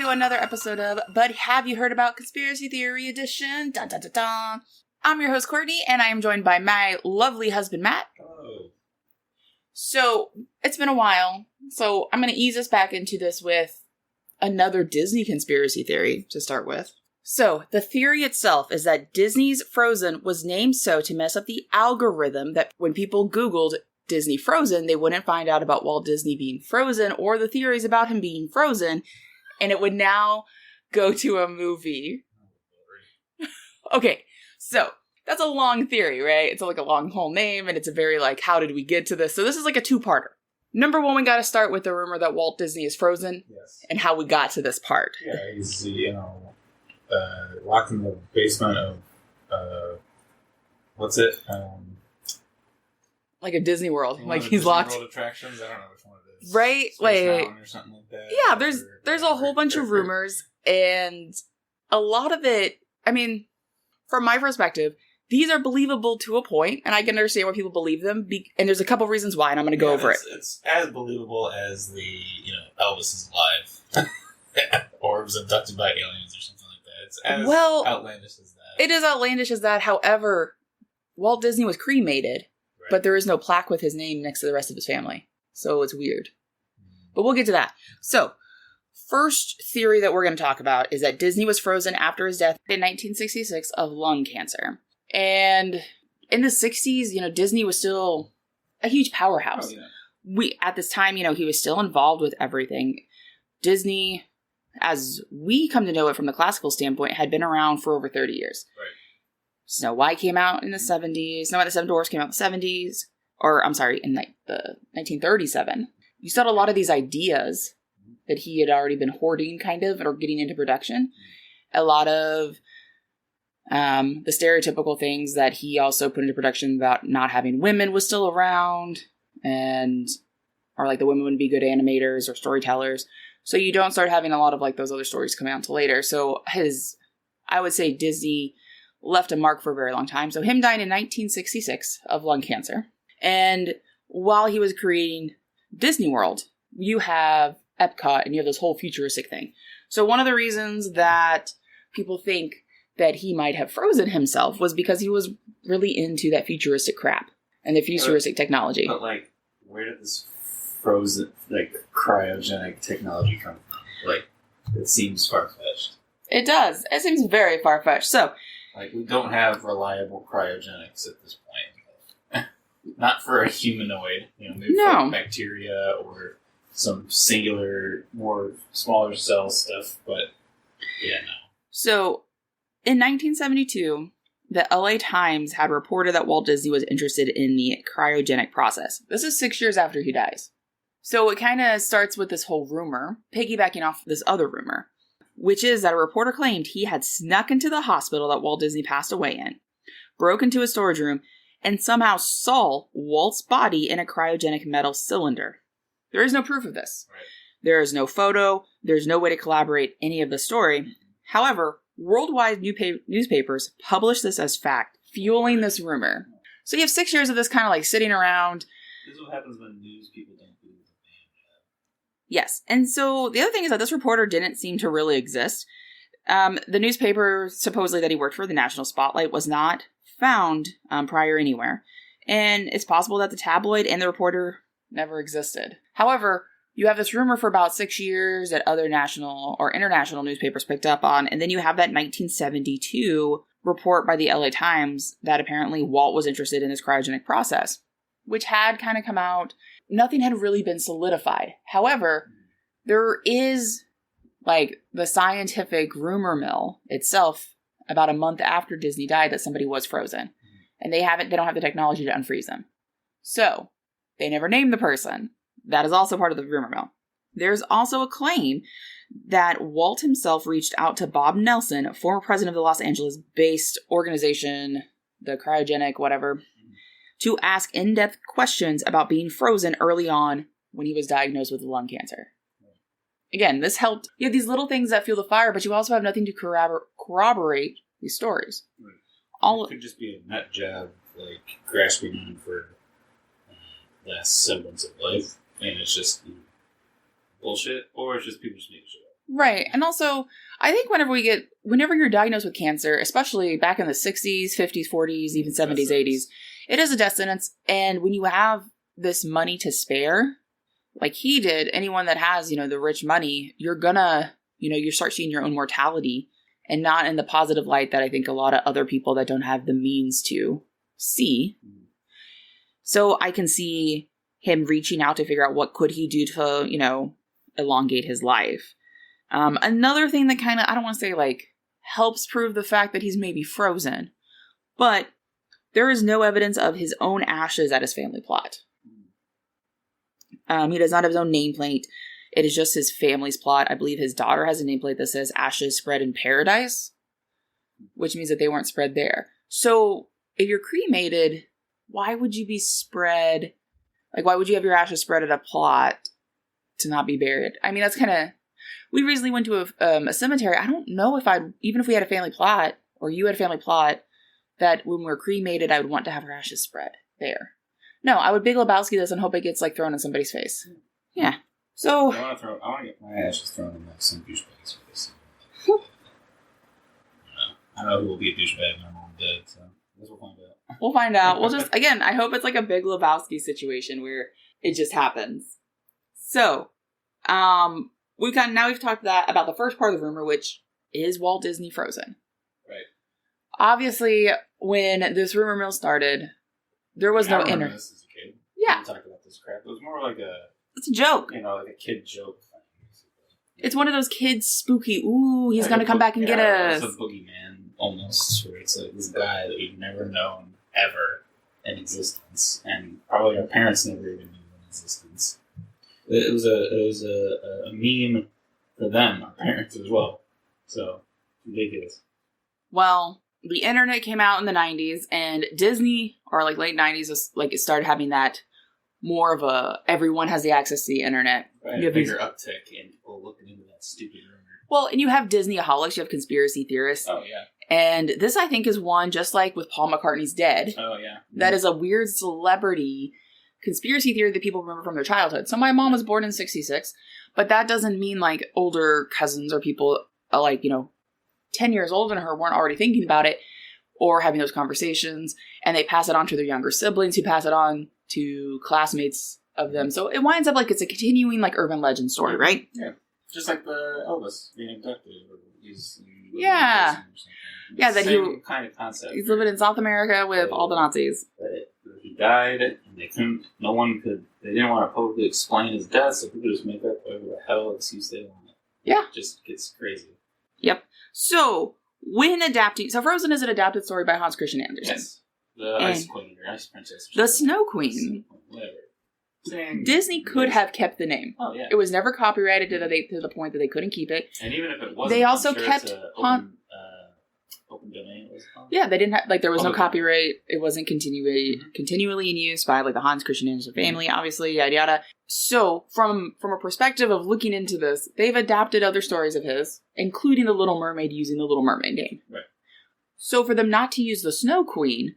to another episode of But Have You Heard About Conspiracy Theory Edition? Dun, dun, dun, dun. I'm your host, Courtney, and I am joined by my lovely husband, Matt. Hello. So, it's been a while, so I'm going to ease us back into this with another Disney conspiracy theory to start with. So, the theory itself is that Disney's Frozen was named so to mess up the algorithm that when people Googled Disney Frozen, they wouldn't find out about Walt Disney being frozen or the theories about him being frozen, and it would now go to a movie. Okay, so that's a long theory, right? It's like a long whole name, and it's a very like, how did we get to this? So this is like a two-parter. Number one, we got to start with the rumor that Walt Disney is frozen, Yes. and how we got to this part. Yeah, he's locked in the basement of what's it? Like a Disney World, like he's Disney locked. World attractions. I don't know which one it is. Right, Space like Mountain or something like that. Yeah, there's a whole bunch of rumors, and a lot of it. I mean, from my perspective, these are believable to a point, and I can understand why people believe them. And there's a couple of reasons why, and I'm going to go over it. It's as believable as the Elvis is alive, or was abducted by aliens or something like that. It's as outlandish as that. It is outlandish as that. However, Walt Disney was cremated, right, but there is no plaque with his name next to the rest of his family, so it's weird. But we'll get to that. So, first theory that we're going to talk about is that Disney was frozen after his death in 1966 of lung cancer. And in the 60s, Disney was still a huge powerhouse. Oh, yeah. At this time, he was still involved with everything. Disney, as we come to know it from the classical standpoint, had been around for over 30 years. Right. Snow White came out in the 70s. Snow White and the Seven Dwarfs came out in the 70s. Or, I'm sorry, in the 1937. You saw a lot of these ideas that he had already been hoarding, kind of, or getting into production. A lot of the stereotypical things that he also put into production about not having women was still around, or like the women wouldn't be good animators or storytellers. So you don't start having a lot of like those other stories come out until later. So I would say Disney left a mark for a very long time. So him dying in 1966 of lung cancer. And while he was creating Disney World, you have Epcot and you have this whole futuristic thing. So one of the reasons that people think that he might have frozen himself was because he was really into that futuristic crap and the futuristic technology. But like, where did this frozen, like, cryogenic technology come from? Like, it seems far-fetched. It does. It seems very far-fetched. So, like, we don't have reliable cryogenics at this point. Not for a humanoid, maybe for bacteria or some singular, more smaller cell stuff, but yeah, no. So, in 1972, the LA Times had reported that Walt Disney was interested in the cryogenic process. This is 6 years after he dies. So it kind of starts with this whole rumor, piggybacking off this other rumor, which is that a reporter claimed he had snuck into the hospital that Walt Disney passed away in, broke into his storage room, and somehow saw Walt's body in a cryogenic metal cylinder. There is no proof of this. Right. There is no photo. There's no way to collaborate any of the story. However, worldwide newspapers published this as fact, fueling this rumor. So you have 6 years of this kind of like sitting around. This is what happens when news people don't do the damn job. Yes. And so the other thing is that this reporter didn't seem to really exist. The newspaper, supposedly that he worked for, the National Spotlight, was not found prior anywhere. And it's possible that the tabloid and the reporter never existed. However, you have this rumor for about 6 years that other national or international newspapers picked up on, and then you have that 1972 report by the LA Times that apparently Walt was interested in this cryogenic process, which had kind of come out. Nothing had really been solidified. However, there is like the scientific rumor mill itself about a month after Disney died that somebody was frozen, and they don't have the technology to unfreeze them. So they never named the person. That is also part of the rumor mill. There's also a claim that Walt himself reached out to Bob Nelson, former president of the Los Angeles-based organization, the cryogenic whatever, to ask in-depth questions about being frozen early on when he was diagnosed with lung cancer. Again, this helped. You have these little things that fuel the fire, but you also have nothing to corroborate these stories. Right. It could just be a nut job, like, grasping on for last semblance of life, and it's just bullshit, or it's just people just making shit up. Right. And also, I think whenever you're diagnosed with cancer, especially back in the 60s, 50s, 40s, even 70s, 80s, it is a death sentence. And when you have this money to spare, like he did, anyone that has, the rich money, you're gonna, you start seeing your own mortality and not in the positive light that I think a lot of other people that don't have the means to see. So I can see him reaching out to figure out what could he do to, elongate his life. Another thing that kind of, I don't want to say like helps prove the fact that he's maybe frozen, but there is no evidence of his own ashes at his family plot. He does not have his own nameplate. It is just his family's plot. I believe his daughter has a nameplate that says ashes spread in paradise, which means that they weren't spread there. So if you're cremated, why would you be spread? Like, why would you have your ashes spread at a plot to not be buried? I mean, that's kind of... We recently went to a cemetery. I don't know even if we had a family plot, or you had a family plot, that when we're cremated, I would want to have our ashes spread there. No, I would Big Lebowski this and hope it gets, thrown in somebody's face. Yeah. So... I want to get my ashes thrown in, some douchebag's face. I know who will be a douchebag when I'm all dead, so I guess we'll find out. We'll find out. We'll just, again, I hope it's like a Big Lebowski situation where it just happens. So, we've talked about the first part of the rumor, which is Walt Disney frozen. Right. Obviously, when this rumor mill started, there was no internet. This as a kid. Yeah. We talked about this crap. It was more like it's a joke. Like a kid joke thing. It's one of those kids spooky, ooh, he's going to come back and get us. It's a boogeyman, almost, where it's like this guy that we've never known ever in existence, and probably our parents never even knew in existence. It was a meme for them, our parents as well. So, ridiculous. Well, the internet came out in the 90s, and Disney, or late 90s, it started having that more of a, everyone has the access to the internet. Right, you have a bigger uptick in people looking into that stupid rumor. Well, and you have Disney-aholics, you have conspiracy theorists. Oh, yeah. And this, I think, is one, just like with Paul McCartney's Dead. Oh, yeah. That is a weird celebrity conspiracy theory that people remember from their childhood. So my mom was born in 66, but that doesn't mean, older cousins or people, 10 years older than her weren't already thinking about it or having those conversations, and they pass it on to their younger siblings who pass it on to classmates of them. So it winds up it's a continuing urban legend story, right? Yeah. Just like the Elvis being abducted. Yeah. Yeah, that same kind of concept. He's living in South America with all the Nazis. He died, and they didn't want to publicly explain his death, so people just make up whatever the hell excuse they want. Yeah. It just gets crazy. Yep. So, Frozen is an adapted story by Hans Christian Andersen. Yes. The Ice Queen, or Ice Princess. The Snow Queen. Whatever. Disney could have kept the name. Oh, yeah. It was never copyrighted to the point that they couldn't keep it. And even if it wasn't, they also sure kept open domain. Was it called? Yeah, they didn't have there was no copyright. It wasn't continually in use by the Hans Christian Andersen family, obviously, yada yada. So from a perspective of looking into this, they've adapted other stories of his, including The Little Mermaid, using the Little Mermaid name. Right. So for them not to use the Snow Queen,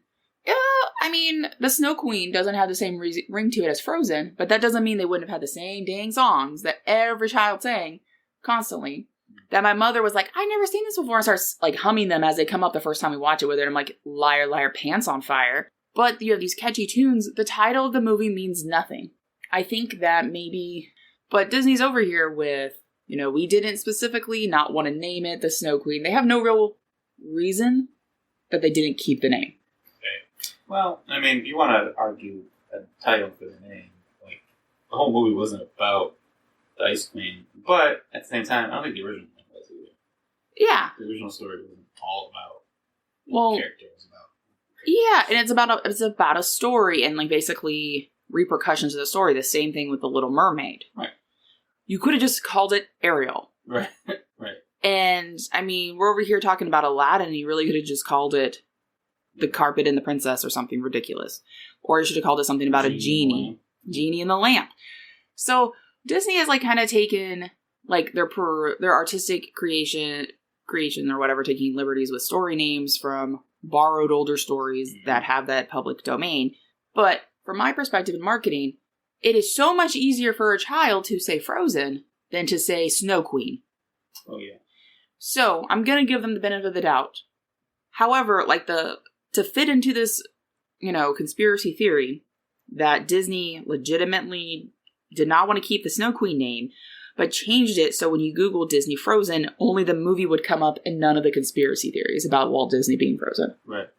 the Snow Queen doesn't have the same ring to it as Frozen, but that doesn't mean they wouldn't have had the same dang songs that every child sang constantly. That my mother was like, I've never seen this before, and starts humming them as they come up the first time we watch it with her. And I'm like, liar, liar, pants on fire. But you have these catchy tunes. The title of the movie means nothing. I think that maybe, but Disney's over here with, we didn't specifically not want to name it the Snow Queen. They have no real reason that they didn't keep the name. Okay. Well, you want to argue a title for the name. The whole movie wasn't about the Ice Queen, but at the same time, I don't think the original one was either. Yeah. The original story wasn't all about the character. It was about. Yeah, and it's about a story and basically repercussions of the story. The same thing with The Little Mermaid. Right. You could have just called it Ariel. Right. Right. And we're over here talking about Aladdin, and you really could have just called it The Carpet and the Princess or something ridiculous. Or you should have called it something about a genie. Genie in the Lamp. So Disney has kind of taken their artistic creation or whatever, taking liberties with story names from borrowed older stories that have that public domain. But from my perspective in marketing, it is so much easier for a child to say Frozen than to say Snow Queen. Oh, yeah. So, I'm going to give them the benefit of the doubt. However, like to fit into this, conspiracy theory that Disney legitimately did not want to keep the Snow Queen name, but changed it so when you Google Disney Frozen, only the movie would come up and none of the conspiracy theories about Walt Disney being frozen. Right.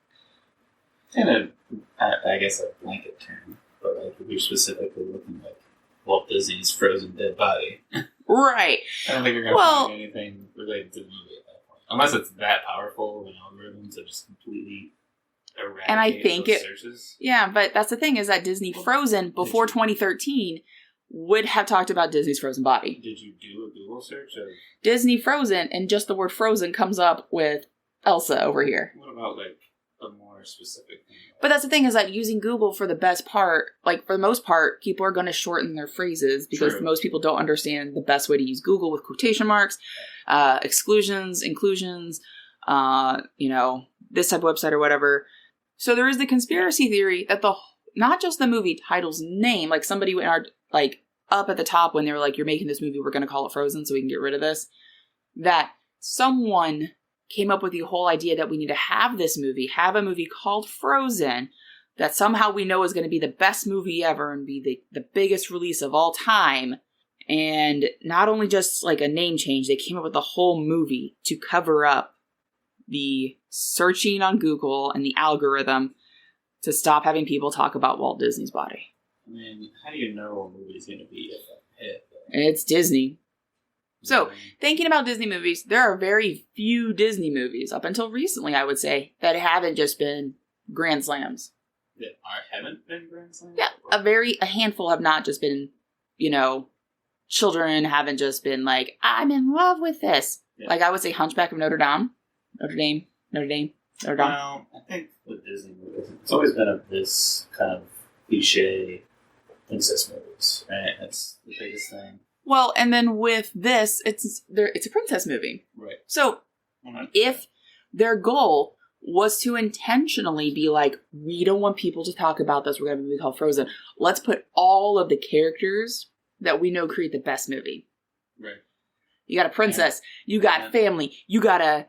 And I guess a blanket term, but like if you're specifically looking like Walt Disney's frozen dead body. Right. I don't think you're going to find anything related to the movie at that point. Unless it's that powerful of an algorithm to just completely eradicate and I think those searches. Yeah, but that's the thing is that Disney Frozen before 2013 would have talked about Disney's frozen body. Did you do a Google search of Disney Frozen, and just the word frozen comes up with Elsa over here. What about like a more specific thing? But that's the thing is that using Google for the best part, like for the most part, people are going to shorten their phrases because True. Most people don't understand the best way to use Google with quotation marks, exclusions, inclusions, this type of website or whatever. So there is the conspiracy theory that not just the movie title's name, like somebody went up at the top when they were like, you're making this movie, we're going to call it Frozen so we can get rid of this, that someone came up with the whole idea that we need to have a movie called Frozen that somehow we know is going to be the best movie ever and be the biggest release of all time. And not only just like a name change, they came up with the whole movie to cover up the searching on Google and the algorithm to stop having people talk about Walt Disney's body. I mean, how do you know a movie is going to be a hit? It's Disney. So, thinking about Disney movies, there are very few Disney movies, up until recently, I would say, that haven't just been grand slams. That haven't been grand slams? Yeah, a handful have not just been, children haven't just been like, I'm in love with this. Yeah. Like, I would say Hunchback of Notre Dame. Notre Dame. Well, I think with Disney movies, it's always been this kind of cliche princess movies, right? That's the biggest thing. Well, and then with this, it's a princess movie. Right. So, if their goal was to intentionally be like, we don't want people to talk about this, we're going to have a movie called Frozen, let's put all of the characters that we know create the best movie. Right. You got a princess, you got family, you got a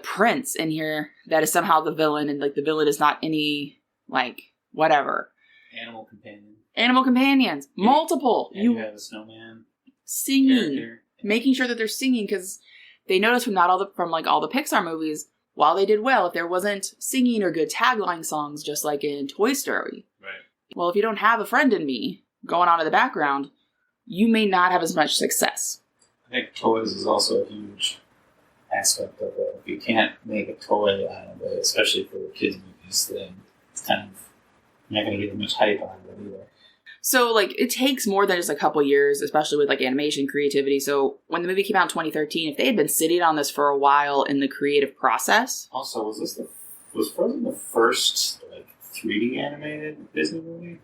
prince in here that is somehow the villain, and like the villain is not any, like, whatever. Animal companions. Yeah. Multiple. Yeah, you have a snowman. Singing. Character. Making sure that they're singing, because they noticed from all the Pixar movies, while they did well, if there wasn't singing or good tagline songs, just like in Toy Story. Right. Well, if you don't have a friend in me going on in the background, you may not have as much success. I think toys is also a huge aspect of it. If you can't make a toy out of it, especially for kids movies, then it's kind of you're not going to get much hype on it either. So, like, it takes more than just a couple years, especially with, like, animation creativity. So, when the movie came out in 2013, if they had been sitting on this for a while in the creative process... Also, was Frozen the first, like, 3D animated Disney movie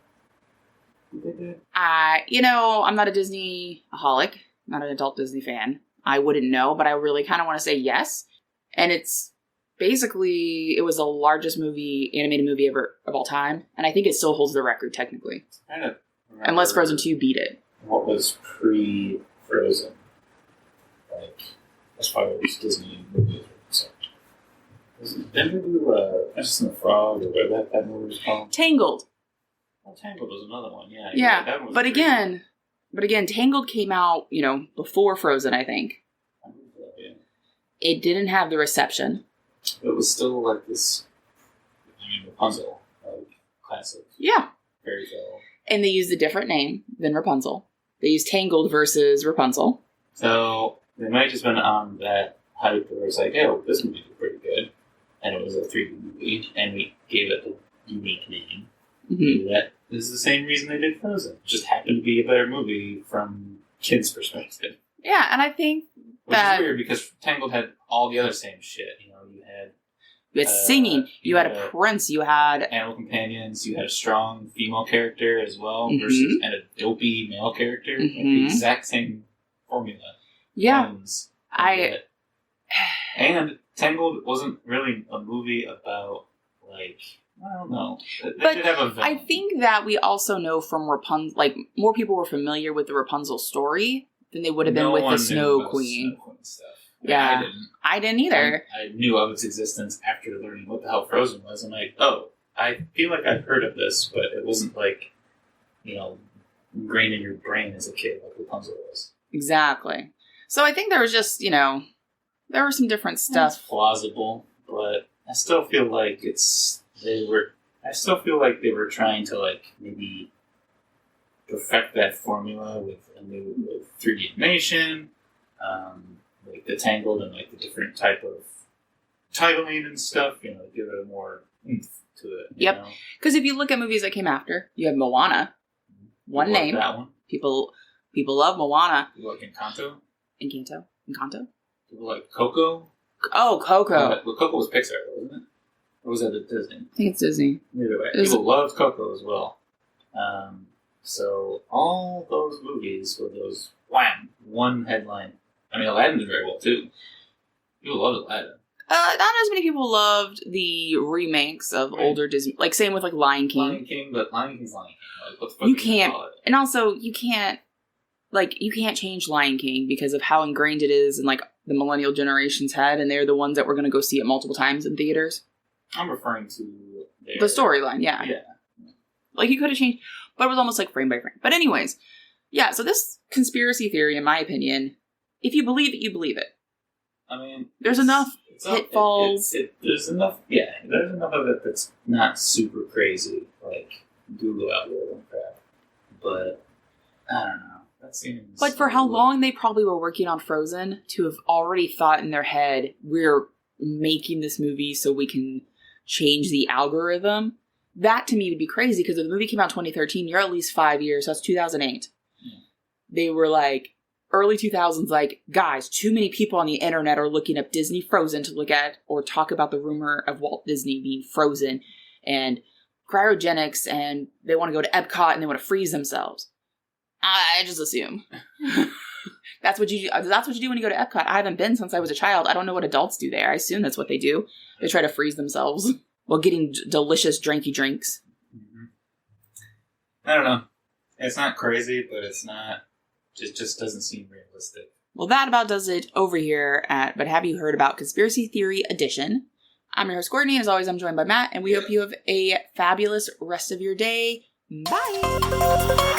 they did? I'm not a Disney-aholic, not an adult Disney fan. I wouldn't know, but I really kind of want to say yes. And it's... Basically, it was the largest animated movie ever of all time, and I think it still holds the record technically. Unless Frozen 2 beat it. What was pre-Frozen? Like, as far as Disney movies were concerned. Didn't we do Princess and the Frog, or whatever that movie was called? Tangled. Well, Tangled was another one, yeah. Yeah, that was but again, Tangled came out, before Frozen, I think. Yeah. It didn't have the reception. It was still like this, Rapunzel, like classic. Yeah. Fairy tale. And they used a different name than Rapunzel. They used Tangled versus Rapunzel. So they might have just been on that hype where it's like, oh, this movie was pretty good. And it was a 3D movie, and we gave it a unique name. Mm-hmm. That is the same reason they did Frozen. It just happened to be a better movie from kids' perspective. Yeah, and I think Which is weird, because Tangled had all the other same shit. You had singing, you had a prince, you had... Animal companions, you had a strong female character as well, versus and a dopey male character. Like the exact same formula. Yeah. And Tangled wasn't really a movie about, like... I don't know. They did have a villain. I think that we also know from Rapunzel... Like, more people were familiar with the Rapunzel story than they would have been with the Snow Queen. Stuff. Yeah, I didn't either. I knew of its existence after learning what the hell Frozen was. I'm like, oh, I feel like I've heard of this, but it wasn't like, ingrained in your brain as a kid like Rapunzel was. Exactly. So I think there was just, there was some different stuff. It's plausible, but I still feel like they were trying to like maybe perfect that formula with a new 3D animation, like the Tangled and like the different type of titling and stuff, give it a more oomph to it. Yep. Because if you look at movies that came after, you have Moana. One people name. Like that one. People love Moana. People like Encanto. Encanto. People like Coco. Oh, Coco. Well, Coco was Pixar, wasn't it? Or was that Disney? I think it's Disney. Either way, people loved Coco as well. So all those movies with those one headline. I mean, Aladdin did very well too. People loved Aladdin. Not as many people loved the remakes of older Disney. Like, same with, like, Lion King. But Lion King's Lion King. Like, what the fuck you can't. And also, you can't change Lion King because of how ingrained it is in, like, the millennial generation's head, and they're the ones that we're going to go see it multiple times in theaters. I'm referring to the storyline, yeah. Yeah. Like, you could have changed, but it was almost like frame by frame. But anyways, yeah, so this conspiracy theory, in my opinion, if you believe it, you believe it. I mean, there's enough pitfalls. There's enough of it that's not super crazy, like Google algorithm crap. But I don't know. That seems like for how long they probably were working on Frozen to have already thought in their head, we're making this movie so we can change the algorithm. That to me would be crazy because if the movie came out in 2013, you're at least 5 years. That's 2008. Yeah. They were like, early 2000s, like, guys, too many people on the internet are looking up Disney Frozen to look at or talk about the rumor of Walt Disney being frozen and cryogenics, and they want to go to Epcot and they want to freeze themselves. I just assume. That's what you do when you go to Epcot. I haven't been since I was a child. I don't know what adults do there. I assume that's what they do. They try to freeze themselves while getting delicious drinky drinks. Mm-hmm. I don't know. It's not crazy, but it's not... It just doesn't seem realistic. Well, that about does it over here at But Have You Heard About Conspiracy Theory Edition. I'm your host, Courtney, and as always, I'm joined by Matt, and we hope you have a fabulous rest of your day. Bye!